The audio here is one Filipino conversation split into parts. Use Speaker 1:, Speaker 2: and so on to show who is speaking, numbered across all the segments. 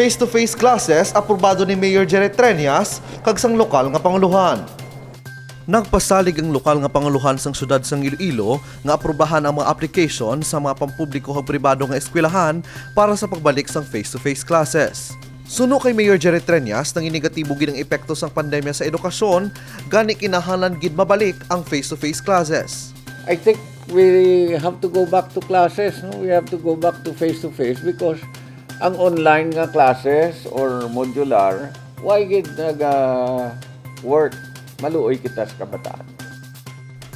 Speaker 1: Face-to-face classes aprobado ni Mayor Jerry Treñas kag sang lokal nga panguluhan. Nagpasalig ang lokal nga panguluhan sang syudad sang Iloilo nga aprobahan ang mga application sa mga pampubliko ug pribado nga eskwelahan para sa pagbalik sang face-to-face classes. Suno kay Mayor Jerry Treñas nang inegatibo gid ang epekto sang pandemya sa edukasyon, gani kinahanglan gid mabalik ang face-to-face classes.
Speaker 2: I think we have to go back to classes, no? We have to go back to face-to-face because ang online nga classes or modular, why gid work? Maluoy kita sa kabataan.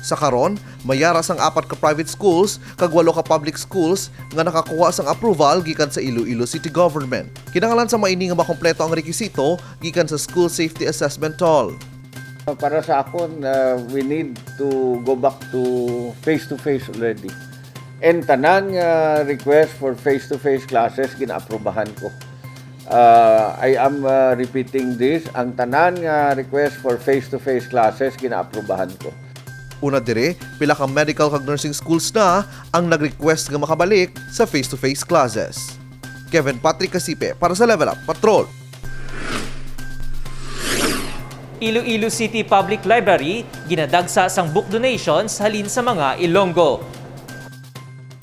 Speaker 1: Sa karon, mayara sang 4 ka private schools kag 8 ka public schools nga nakakuha sang approval gikan sa Iloilo City Government. Kinahanglan sa maini nga makompleto ang rekisito gikan sa School Safety Assessment Tool.
Speaker 2: Para sa akon, we need to go back to face-to-face already. And tanan nga request for face-to-face classes ginaaprubahan ko. I am repeating this, ang tanan nga request for face-to-face classes ginaaprubahan ko.
Speaker 1: Una dire, pila ka medical kag nursing schools na ang nag-request nga makabalik sa face-to-face classes. Kevin Patrick Casipe para sa Level Up Patrol.
Speaker 3: Iloilo City Public Library ginadagsa sang book donations halin sa mga Ilonggo.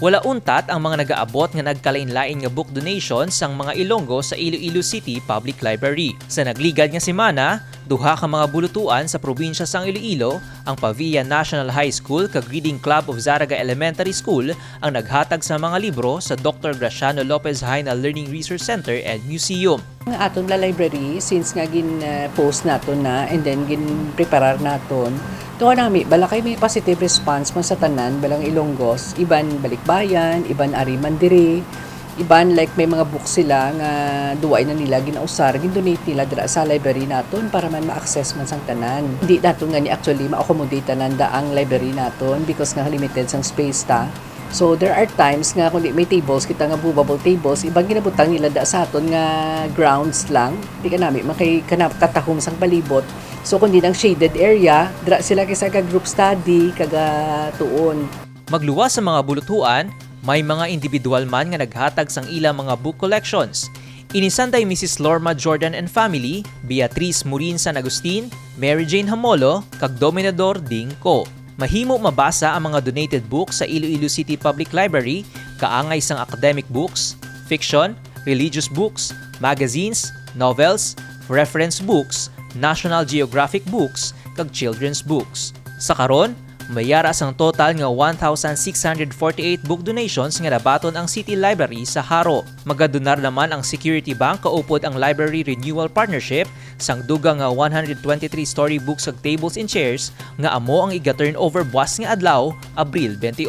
Speaker 3: Wala untat ang mga nagaabot nga nagkalain-lain nga book donations sang mga Ilonggo sa Iloilo City Public Library. Sa nagligad nga semana, duha ka mga bulutuan sa probinsya sang Iloilo, ang Pavia National High School kag Reading Club of Zaraga Elementary School ang naghatag sa mga libro sa Dr. Graciano Lopez Haina Learning Resource Center and Museum.
Speaker 4: Ang aton la library, since nga gin-post naton na and then gin-preparar naton, tuwa nami, bala kay may positive response man sa tanan, balang Ilonggos, iban balikbayan, iban ari mandiri, iban like may mga books sila nga duway na nila ginausar, gin-donate nila dira sa library naton para man ma-access man sang tanan. Hindi naton nga ni actually ma-accommodate tanan da ang library naton because nga limited sang space ta. So there are times nga kundi may tables kita nga movable tables, ibang ginabutang nila da sa aton nga grounds lang. Di ka nami makay katahom sang palibot. So kundi nang shaded area, dira sila kaysa ka group study kaga tuon.
Speaker 3: Magluwas sa mga bulutuan, may mga individual man nga naghatag sang ilang mga book collections. Inisanday Mrs. Lorma Jordan and family, Beatrice Murin San Agustin, Mary Jane Hamolo, kag Dominador Ding Ko. Mahimo mabasa ang mga donated books sa Iloilo City Public Library, kaangay sang academic books, fiction, religious books, magazines, novels, reference books, National Geographic books, kag children's books. Sa karon, mayara sang total nga 1,648 book donations nga nabaton ang City Library sa Haro. Magadonar naman ang Security Bank kaupod ang Library Renewal Partnership sang dugang nga 123 storybooks ag tables and chairs nga amo ang iga-turnover buwas nga adlaw, Abril 28.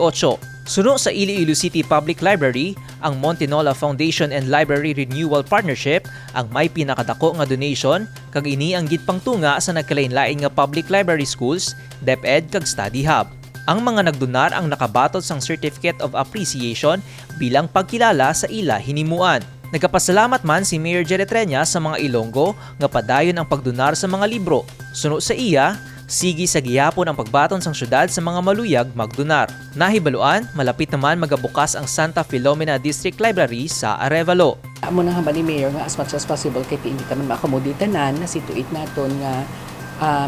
Speaker 3: Suno sa Iloilo City Public Library, ang Montinola Foundation and Library Renewal Partnership ang may pinakadako nga donation kag ini ang gidpangtunga sa nagkalain-lain nga public library schools, DepEd kag Study Hub. Ang mga nagdonar ang nakabatot sang Certificate of Appreciation bilang pagkilala sa ila hinimuan. Nagapasalamat man si Mayor Jerry Treñas sa mga Ilonggo nga padayon ang pagdonar sa mga libro. Suno sa iya, sige sa gihapon ang pagbaton sang syudad sa mga maluyag magdonar. Nahibaluan, malapit naman magabukas ang Santa Filomena District Library sa Arevalo.
Speaker 4: Amo nang hamba ni Mayor nga as much as possible kay hindi taman ma-accommodate tanan na situate naton nga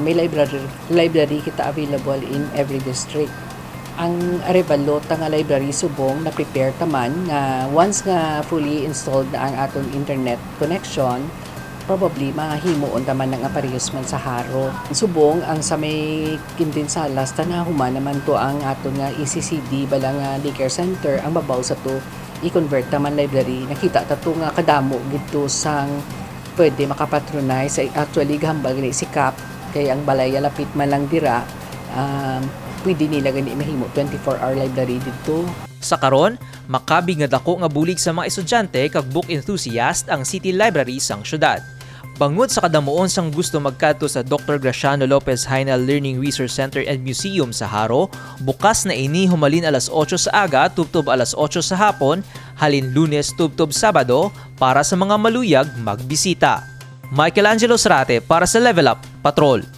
Speaker 4: may library kita available in every district. Ang Arevalo nga library subong na prepare taman nga once nga fully installed na ang aton internet connection, probably mahimuon naman ng apareyos man sa Haro. Subong ang sa may Quintinsalas tanahuman naman to ang aton nga ECCD balang daycare center ang babaw sa to i-convert naman library. Nakita ta to nga kadamo gito sang pwede makapatronize actually gahambal gani si CAP kay ang balay lapit man lang dira pwede nila gani mahimo 24-hour library dito.
Speaker 3: Sa karon, makabig nga dako nga bulig sa mga estudyante kag book enthusiast ang City Library sang syudad. Bangod sa kadamuon sang gusto magkadto sa Dr. Graciano Lopez Haina Learning Resource Center and Museum sa Haro, bukas na ini humalin alas 8 sa aga tubtob alas 8 sa hapon, halin Lunes tubtob Sabado para sa mga maluyag magbisita. Michael Angelo Srate para sa Level Up Patrol.